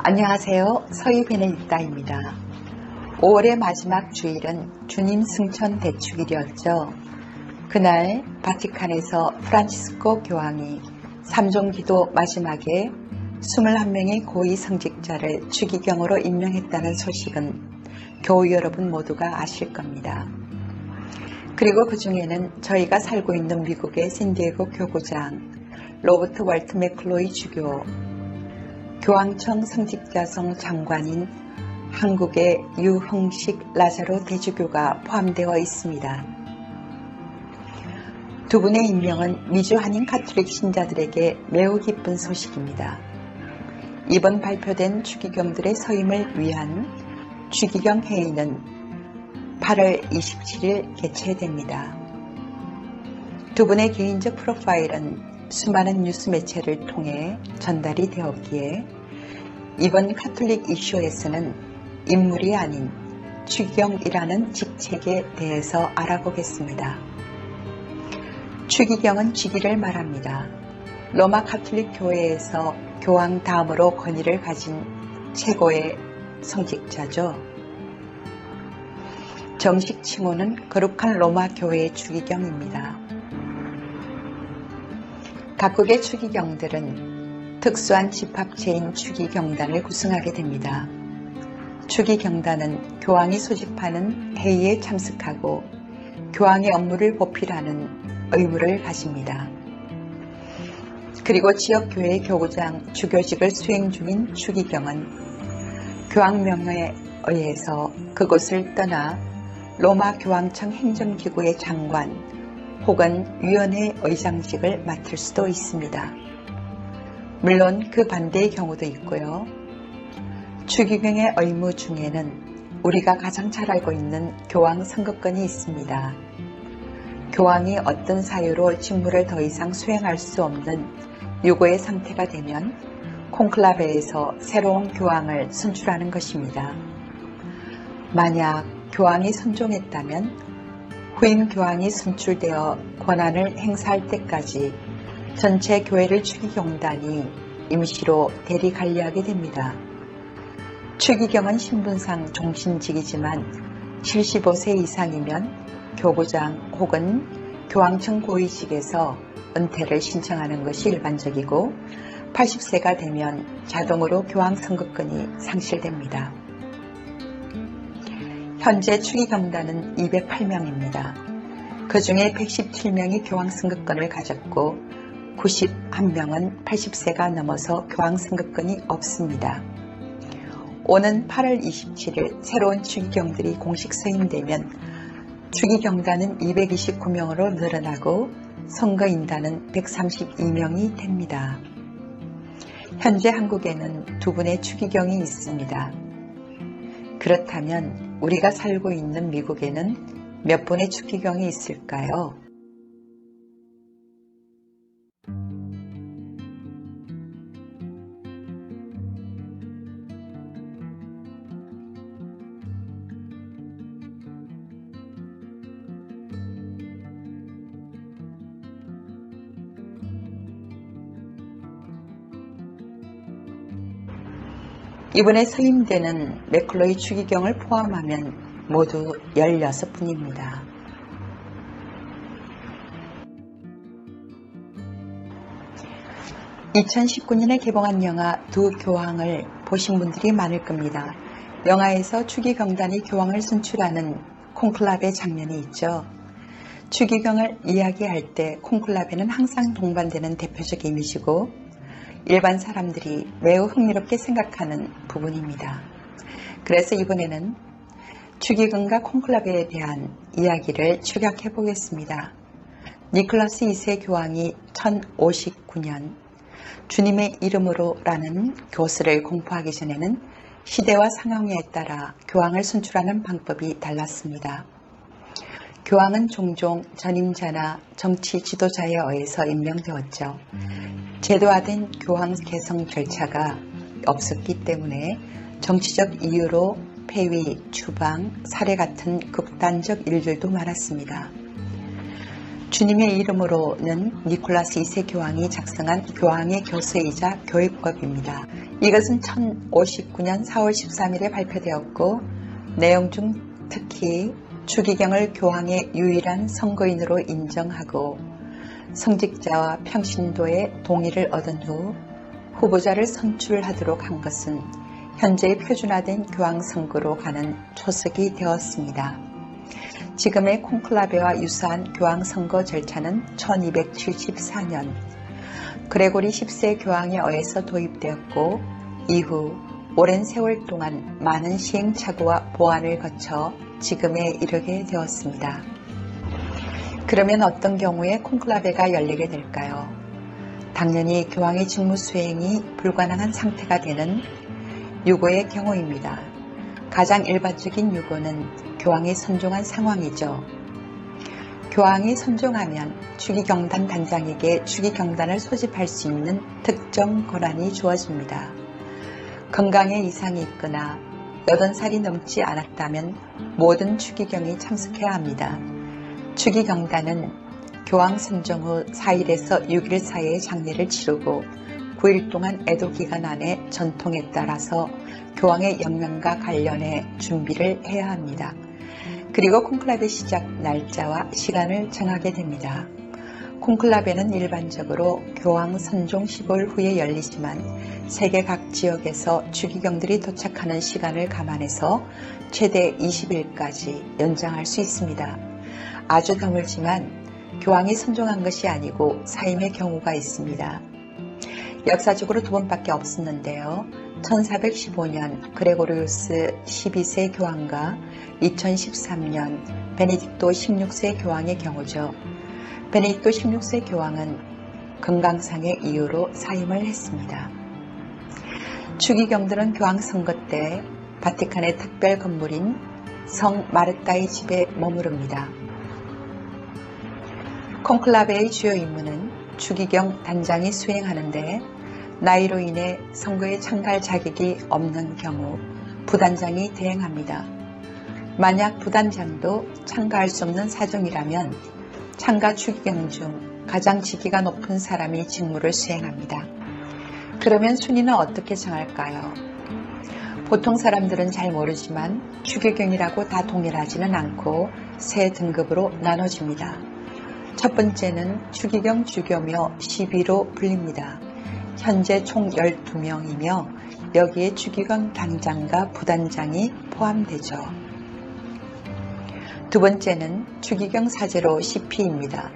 안녕하세요. 서희 베네딕다입니다. 5월의 마지막 주일은 주님 승천 대축일이었죠. 그날 바티칸에서 프란치스코 교황이 삼종기도 마지막에 21명의 고위 성직자를 추기경으로 임명했다는 소식은 교우 여러분 모두가 아실 겁니다. 그리고 그 중에는 저희가 살고 있는 미국의 샌디에고 교구장, 로버트 월트 맥클로이 주교, 교황청 성직자성 장관인 한국의 유흥식 라자로 대주교가 포함되어 있습니다. 두 분의 임명은 미주 한인 가톨릭 신자들에게 매우 기쁜 소식입니다. 이번 발표된 추기경들의 서임을 위한 추기경 회의는 8월 27일 개최됩니다. 두 분의 개인적 프로파일은 수많은 뉴스 매체를 통해 전달이 되었기에 이번 가톨릭 이슈에서는 인물이 아닌 추기경이라는 직책에 대해서 알아보겠습니다. 추기경은 직위를 말합니다. 로마 가톨릭 교회에서 교황 다음으로 권위를 가진 최고의 성직자죠. 정식 칭호는 거룩한 로마 교회의 추기경입니다. 각국의 추기경들은 특수한 집합체인 추기경단을 구성하게 됩니다. 추기경단은 교황이 소집하는 회의에 참석하고 교황의 업무를 보필하는 의무를 가집니다. 그리고 지역교회 교구장 주교직을 수행 중인 추기경은 교황명에 의해서 그곳을 떠나 로마 교황청 행정기구의 장관 혹은 위원회 의장직을 맡을 수도 있습니다. 물론 그 반대의 경우도 있고요. 추기경의 의무 중에는 우리가 가장 잘 알고 있는 교황 선거권이 있습니다. 교황이 어떤 사유로 직무를 더 이상 수행할 수 없는 유고의 상태가 되면 콘클라베에서 새로운 교황을 선출하는 것입니다. 만약 교황이 선종했다면 후임 교황이 선출되어 권한을 행사할 때까지 전체 교회를 추기경단이 임시로 대리 관리하게 됩니다. 추기경은 신분상 종신직이지만 75세 이상이면 교구장 혹은 교황청 고위직에서 은퇴를 신청하는 것이 일반적이고 80세가 되면 자동으로 교황 선거권이 상실됩니다. 현재 추기경단은 208명입니다. 그 중에 117명이 교황 선거권을 가졌고 91명은 80세가 넘어서 교황 선거권이 없습니다. 오는 8월 27일 새로운 추기경들이 공식 서임되면 추기경단은 229명으로 늘어나고 선거인단은 132명이 됩니다. 현재 한국에는 두 분의 추기경이 있습니다. 그렇다면 우리가 살고 있는 미국에는 몇 분의 추기경이 있을까요? 이번에 서임되는 맥클로이 추기경을 포함하면 모두 16분입니다. (2019년에) 개봉한 영화 두 교황을 보신 분들이 많을 겁니다. 영화에서 추기경단이 교황을 선출하는 콘클라베 장면이 있죠. 추기경을 이야기할 때 콘클라베는 항상 동반되는 대표적 이미지고 일반 사람들이 매우 흥미롭게 생각하는 부분입니다. 그래서 이번에는 추기경과 콘클라베에 대한 이야기를 추격해 보겠습니다. 니콜라스 2세 교황이 1059년 주님의 이름으로 라는 교스를 공포하기 전에는 시대와 상황에 따라 교황을 선출하는 방법이 달랐습니다. 교황은 종종 전임자나 정치 지도자에 의해서 임명되었죠. 제도화된 교황 개성 절차가 없었기 때문에 정치적 이유로 폐위, 추방, 살해 같은 극단적 일들도 많았습니다. 주님의 이름으로는 니콜라스 2세 교황이 작성한 교황의 교서이자 교회법입니다. 이것은 1059년 4월 13일에 발표되었고 내용 중 특히 추기경을 교황의 유일한 선거인으로 인정하고 성직자와 평신도의 동의를 얻은 후 후보자를 선출하도록 한 것은 현재의 표준화된 교황 선거로 가는 초석이 되었습니다. 지금의 콘클라베와 유사한 교황 선거 절차는 1274년 그레고리 10세 교황에 의해서 도입되었고 이후 오랜 세월 동안 많은 시행착오와 보완을 거쳐 지금에 이르게 되었습니다. 그러면 어떤 경우에 콘클라베가 열리게 될까요? 당연히 교황의 직무 수행이 불가능한 상태가 되는 유고의 경우입니다. 가장 일반적인 유고는 교황이 선종한 상황이죠. 교황이 선종하면 추기경단 단장에게 추기경단을 소집할 수 있는 특정 권한이 주어집니다. 건강에 이상이 있거나 80살이 넘지 않았다면 모든 추기경이 참석해야 합니다. 추기경단은 교황 선종 후 4일에서 6일 사이에 장례를 치르고 9일 동안 애도 기간 안에 전통에 따라서 교황의 영명과 관련해 준비를 해야 합니다. 그리고 콘클라베 시작 날짜와 시간을 정하게 됩니다. 콘클라베는 일반적으로 교황 선종 15일 후에 열리지만 세계 각 지역에서 추기경들이 도착하는 시간을 감안해서 최대 20일까지 연장할 수 있습니다. 아주 드물지만 교황이 선종한 것이 아니고 사임의 경우가 있습니다. 역사적으로 두 번밖에 없었는데요. 1415년 그레고리우스 12세 교황과 2013년 베네딕토 16세 교황의 경우죠. 베네딕토 16세 교황은 건강상의 이유로 사임을 했습니다. 추기경들은 교황 선거 때 바티칸의 특별 건물인 성 마르타의 집에 머무릅니다. 콘클라베의 주요 임무는 추기경 단장이 수행하는데 나이로 인해 선거에 참가할 자격이 없는 경우 부단장이 대행합니다. 만약 부단장도 참가할 수 없는 사정이라면 참가 추기경 중 가장 직위가 높은 사람이 직무를 수행합니다. 그러면 순위는 어떻게 정할까요? 보통 사람들은 잘 모르지만 추기경이라고 다 동일하지는 않고 세 등급으로 나눠집니다. 첫 번째는 추기경 주교며 시비로 불립니다. 현재 총 12명이며 여기에 추기경 단장과 부단장이 포함되죠. 두 번째는 추기경 사제로 CP입니다.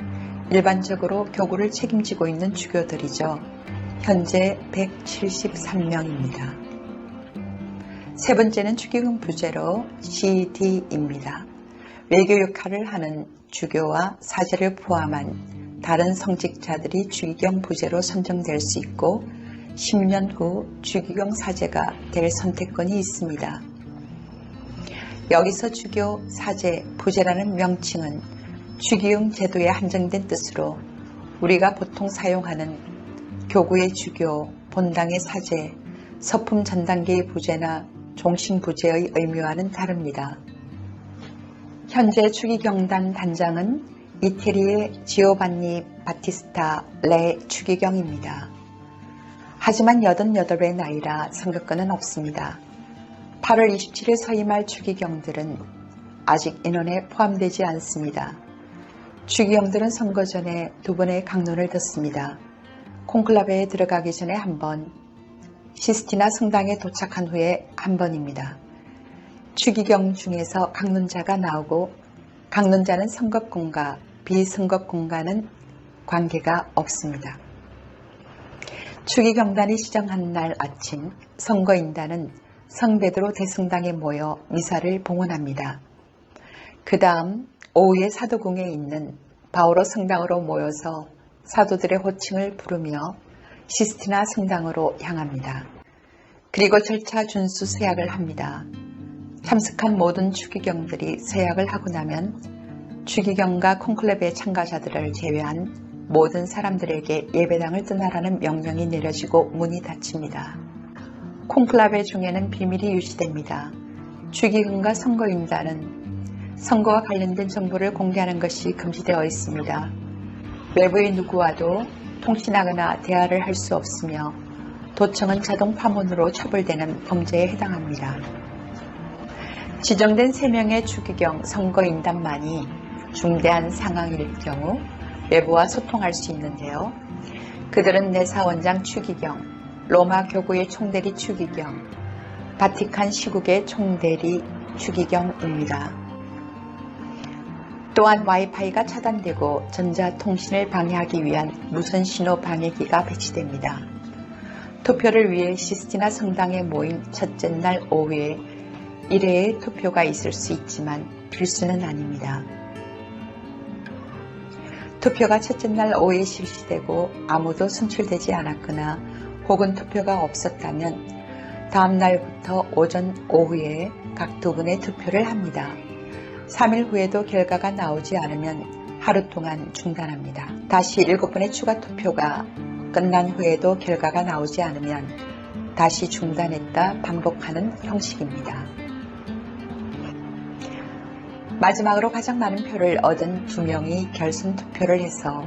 일반적으로 교구를 책임지고 있는 주교들이죠. 현재 173명입니다. 세 번째는 추기경 부제로 CD입니다. 외교 역할을 하는 주교와 사제를 포함한 다른 성직자들이 추기경 부제로 선정될 수 있고 10년 후 추기경 사제가 될 선택권이 있습니다. 여기서 주교, 사제, 부제라는 명칭은 추기경 제도에 한정된 뜻으로 우리가 보통 사용하는 교구의 주교, 본당의 사제, 서품 전단계의 부제나 종신 부제의 의미와는 다릅니다. 현재 추기경단 단장은 이태리의 지오반니 바티스타 레 추기경입니다. 하지만 88의 나이라 선거권은 없습니다. 8월 27일 서임할 추기경들은 아직 인원에 포함되지 않습니다. 추기경들은 선거 전에 두 번의 강론을 듣습니다. 콘클라베에 들어가기 전에 한 번, 시스티나 성당에 도착한 후에 한 번입니다. 추기경 중에서 강론자가 나오고 강론자는 선거권과 비선거권과는 관계가 없습니다. 추기경단이 시정한 날 아침 선거인단은 성베드로 대성당에 모여 미사를 봉헌합니다. 그 다음 오후에 사도궁에 있는 바오로 성당으로 모여서 사도들의 호칭을 부르며 시스티나 성당으로 향합니다. 그리고 절차 준수 서약을 합니다. 참석한 모든 추기경들이 서약을 하고 나면 추기경과 콘클레베 참가자들을 제외한 모든 사람들에게 예배당을 떠나라는 명령이 내려지고 문이 닫힙니다. 콘클라베 중에는 비밀이 유지됩니다. 추기경과 선거인단은 선거와 관련된 정보를 공개하는 것이 금지되어 있습니다. 외부의 누구와도 통신하거나 대화를 할 수 없으며 도청은 자동 파문으로 처벌되는 범죄에 해당합니다. 지정된 3명의 추기경 선거인단만이 중대한 상황일 경우 외부와 소통할 수 있는데요. 그들은 내사원장 추기경, 로마 교구의 총대리 추기경, 바티칸 시국의 총대리 추기경입니다. 또한 와이파이가 차단되고 전자통신을 방해하기 위한 무선 신호 방해기가 배치됩니다. 투표를 위해 시스티나 성당에 모인 첫째 날 오후에 1회의 투표가 있을 수 있지만 필수는 아닙니다. 투표가 첫째 날 오후에 실시되고 아무도 선출되지 않았거나 혹은 투표가 없었다면 다음 날부터 오전, 오후에 각 2번의 투표를 합니다. 3일 후에도 결과가 나오지 않으면 하루 동안 중단합니다. 다시 7번의 추가 투표가 끝난 후에도 결과가 나오지 않으면 다시 중단했다 반복하는 형식입니다. 마지막으로 가장 많은 표를 얻은 2명이 결선 투표를 해서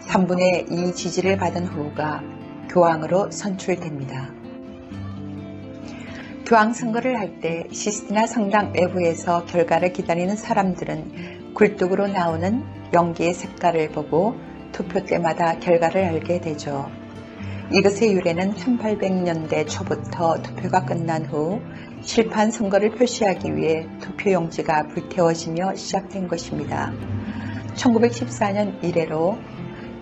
3분의 2 지지를 받은 후가 교황으로 선출됩니다. 교황 선거를 할 때 시스티나 성당 외부에서 결과를 기다리는 사람들은 굴뚝으로 나오는 연기의 색깔을 보고 투표 때마다 결과를 알게 되죠. 이것의 유래는 1800년대 초부터 투표가 끝난 후 실패한 선거를 표시하기 위해 투표용지가 불태워지며 시작된 것입니다. 1914년 이래로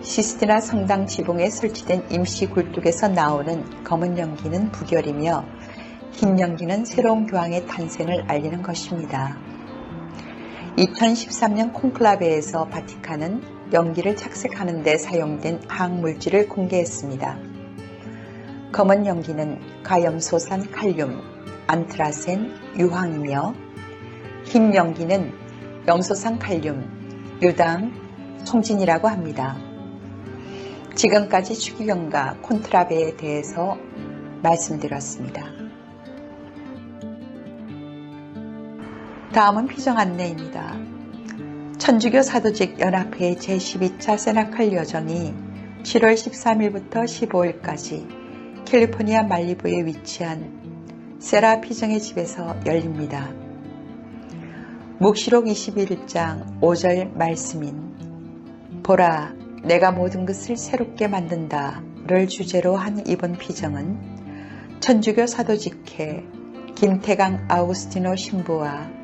시스티나 성당 지붕에 설치된 임시 굴뚝에서 나오는 검은 연기는 부결이며 흰 연기는 새로운 교황의 탄생을 알리는 것입니다. 2013년 콘클라베에서 바티칸은 연기를 착색하는 데 사용된 화학물질을 공개했습니다. 검은 연기는 가염소산 칼륨, 안트라센, 유황이며 흰 연기는 염소산 칼륨, 유당, 송진이라고 합니다. 지금까지 추기경과 콘트라베에 대해서 말씀드렸습니다. 다음은 피정 안내입니다. 천주교 사도직 연합회 제12차 세나칼 여정이 7월 13일부터 15일까지 캘리포니아 말리부에 위치한 세라 피정의 집에서 열립니다. 묵시록 21장 5절 말씀인 보라 내가 모든 것을 새롭게 만든다를 주제로 한 이번 피정은 천주교 사도직회 김태강 아우구스티노 신부와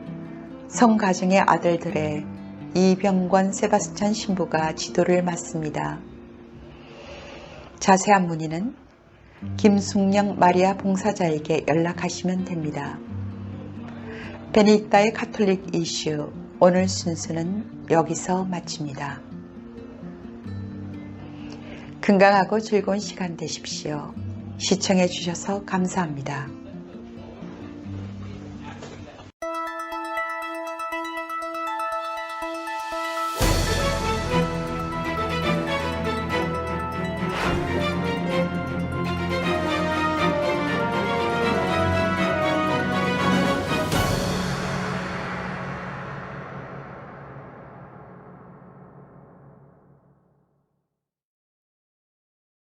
성가정의 아들들의 이병권 세바스찬 신부가 지도를 맡습니다. 자세한 문의는 김숙령 마리아 봉사자에게 연락하시면 됩니다. 베네딕타의 가톨릭 이슈 오늘 순서는 여기서 마칩니다. 건강하고 즐거운 시간 되십시오. 시청해 주셔서 감사합니다.